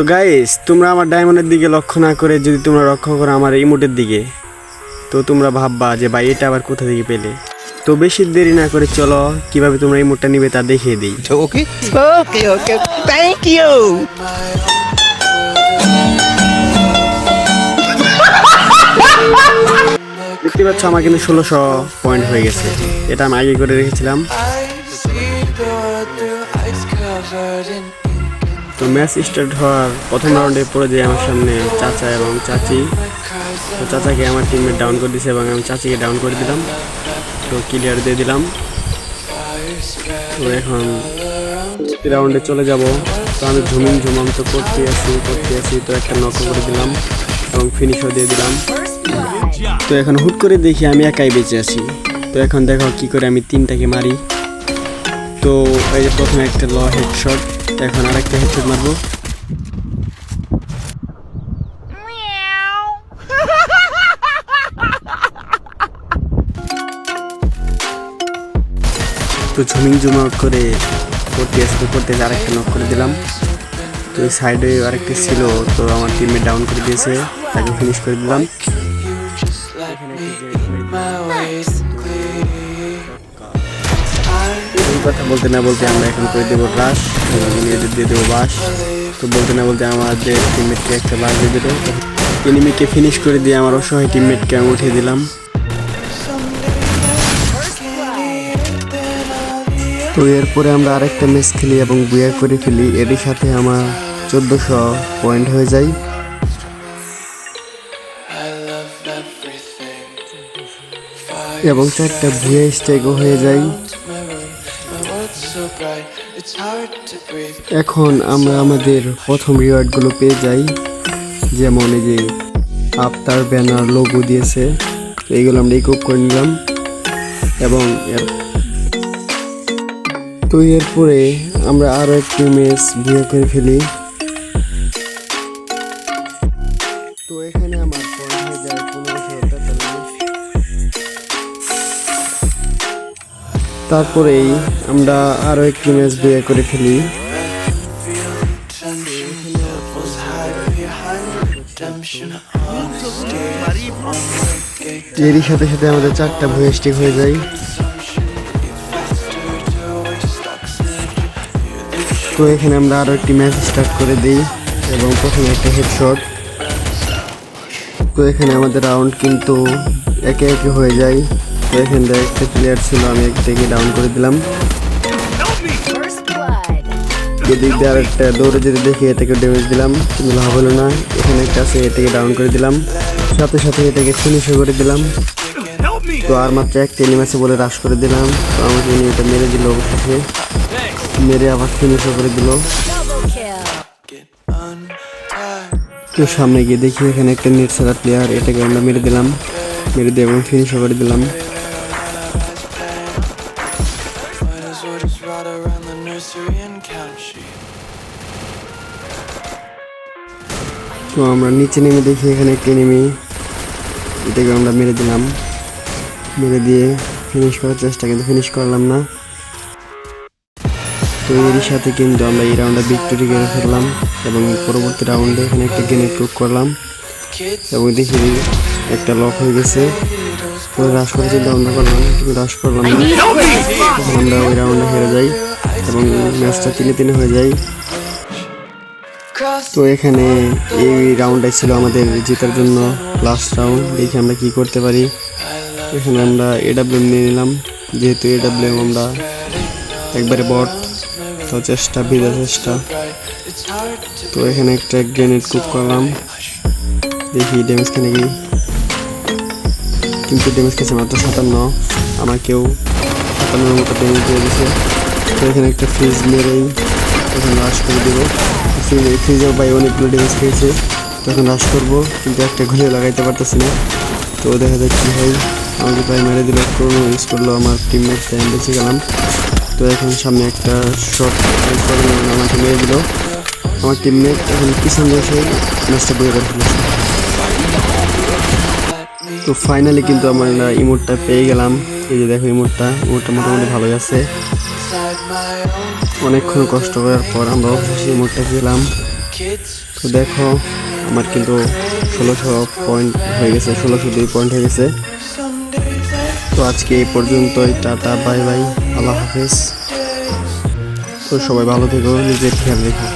তো গাইস, তোমরা আমার ডায়মন্ডের দিকে লক্ষ্য না করে যদি তোমরা লক্ষ্য করো আমার ইমোটের দিকে, তো তোমরা ভাববা যে ভাই এটা আবার কোথা থেকে পেলে। তো বেশি দেরি না করে চলো কিভাবে তোমরা ইমোটটা নিবে তা দেখিয়ে দিই। ওকে ওকে ওকে থ্যাংক ইউ। দেখতে পাচ্ছ আমার কিন্তু 1600 পয়েন্ট হয়ে গেছে। এটা আমি আগে করে রেখেছিলাম। তো ম্যাচ স্টার্ট হওয়ার প্রথম রাউন্ডে পড়ে যায় আমার সামনে চাচা এবং চাচি। তো চাচাকে আমার টিমমেট ডাউন করে দিয়েছে এবং আমি চাচিকে ডাউন করে দিলাম। তো ক্লিয়ার দিয়ে দিলাম। তো এখন রাউন্ডে চলে যাব। তো আমি ঝুমাম তো করতে আসি তো একটা নক করে দিলাম এবং ফিনিশও দিয়ে দিলাম। তো এখন হুট করে দেখি আমি একাই বেঁচে আছি। তো এখন দেখো কি করে আমি তিনটাকে মারি। তো এই যে প্রথমে একটা হেডশট, এখন আরেকটা হেডশট মারবো। তো ঝুম আউট করে করতে আসতে আরেকটা নক করে দিলাম। তো এই সাইডে আরেকটা ছিল, তো আমার টিমে ডাউন করে দিয়েছে, তাকে ফিনিশ করে দিলাম। এই কথা বলতে না বলতে আমরা এখন করে দেবো রাশ এবং এদের দিয়ে দেবো বাস। তো বলতে না বলতে আমাদের টিমমেটকে একটা বাস দিয়ে দিল। এনিমিকে ফিনিশ করে দিয়ে আমার অসহায় টিমমেটকে আমি উঠিয়ে দিলাম। তো এরপরে আমরা আরেকটা ম্যাচ খেলি এবং বুয়া করে ফেলি। এর সাথে আমার 1400 পয়েন্ট হয়ে যায়। এবং 4টা ভুয়া স্ট্রাইকও হয়ে যায়। এখন আমরা আমাদের প্রথম রিওয়ার্ডগুলো পেয়ে যাই, যেমন এই যে আফতার ব্যানার লোগো দিয়েছে, এইগুলো আমরা রিকভ করে নিলাম। এবং তো এরপরে আমরা আরও একটি ম্যাচ বিয়ে করে ফেলি। তো এখানে আমার পয়েন্ট হয়ে যায় 1543। তারপরেই আমরা আরও একটি ম্যাচ বিয়ে করে ফেলি। এরই সাথে সাথে আমাদের 4টা ভয়েস স্টিক হয়ে যায়। তো এখানে আমরা আরও একটি ম্যাচ স্টার্ট করে দিই এবং প্রথমে একটা হেডশট। তো এখানে আমাদের রাউন্ড কিন্তু একে একে হয়ে যায়। তো এখানে একটা প্লেয়ার ছিল, আমি একটাকে ডাউন করে দিলাম। এদিক দিয়ে আরেকটা দৌড়ে যেতে দেখি এটাকে ড্যামেজ দিলাম, কিন্তু লাভ হলো না। এখানে একটা আছে, এটাকে ডাউন করে দিলাম, সাথে সাথে এটাকে ফিনিশও করে দিলাম। তো আর মাত্র একটা এনিমি আছে বলে রাশ করে দিলাম। তো আমাকে এটা মেরে দিল, অবশেষে মেরে আবার ফিনিশও করে দিল। তো সামনে গিয়ে দেখি এখানে একটা নেট সারা প্লেয়ার, এটাকে আমরা মেরে দিলাম, মেরে দিয়ে এবং ফিনিশও করে দিলাম। তো আমরা নিচে নেমে দেখি এখানে একটা এনিমি, এটাকে আমরা মেরে দিলাম, মেরে দিয়ে ফিনিশ করার চেষ্টা, কিন্তু ফিনিশ করলাম না। তো এরই সাথে কিন্তু আমরা এই রাউন্ডে ভিক্টোরি করে ফেললাম এবং পরবর্তী রাউন্ডে এখানে একটা গ্রেনেড কুক করলাম এবং দেখি একটা লক হয়ে গেছে। তো রাশ করে চিন্তা ভাবনা করলাম, কিন্তু রাশ করলাম না। তখন আমরা ওই রাউন্ডে হেরে যাই এবং ম্যাচটা 3-3 হয়ে যায়। তো এখানে এই রাউন্ডটাই ছিল আমাদের জেতার জন্য লাস্ট রাউন্ড। দেখি আমরা কি করতে পারি। এখানে আমরা AWM নিয়ে নিলাম, যেহেতু AWM আমরা একবারে বট, তো ভিজা চেষ্টা। তো এখানে একটা গ্রেনেড কুক করলাম, দেখি ড্যামেজ খেয়ে নাকি, কিন্তু ড্যামেজ খেয়েছে মাত্র 57। আমাকেও 57 মতো ড্যামেজ দিয়ে দিয়েছে। তো এখানে একটা ফ্রিজ মেরেই তখন রাশ করে দেবো। ফ্রিজেও ভাই অনেকগুলো ড্যামেজ খেয়েছে, তখন রাশ করবো, কিন্তু একটা গুলিও লাগাইতে পারতেছি না। তো দেখা যায় কী হয়, আমাকে প্রায় মেরে দিল, কোনো ইউজ করলো আমার টিমমেট, টাইম বেঁচে গেলাম। তো এখন সামনে একটা শট আমাকে মেরে দিল আমার টিমমেট, এখন পিছনে এসে ম্যাচটা বয়ে করে ফেলেছে। তো ফাইনালি কিন্তু আমরা ইমোটটা পেয়ে গেলাম। এই যে দেখো ইমোটটা মোটামুটি ভালোই আছে। অনেকক্ষণ কষ্ট করার পর আমরা অবশেষে ইমোটটা পেলাম। তো দেখো আমার কিন্তু 1600 পয়েন্ট হয়ে গেছে, 1602 পয়েন্ট হয়ে গেছে। তো আজকে এই পর্যন্তই, টাটা বাই বাই, আল্লাহ হাফেজ। তো সবাই ভালো থেকো, নিজের খেয়াল রেখো।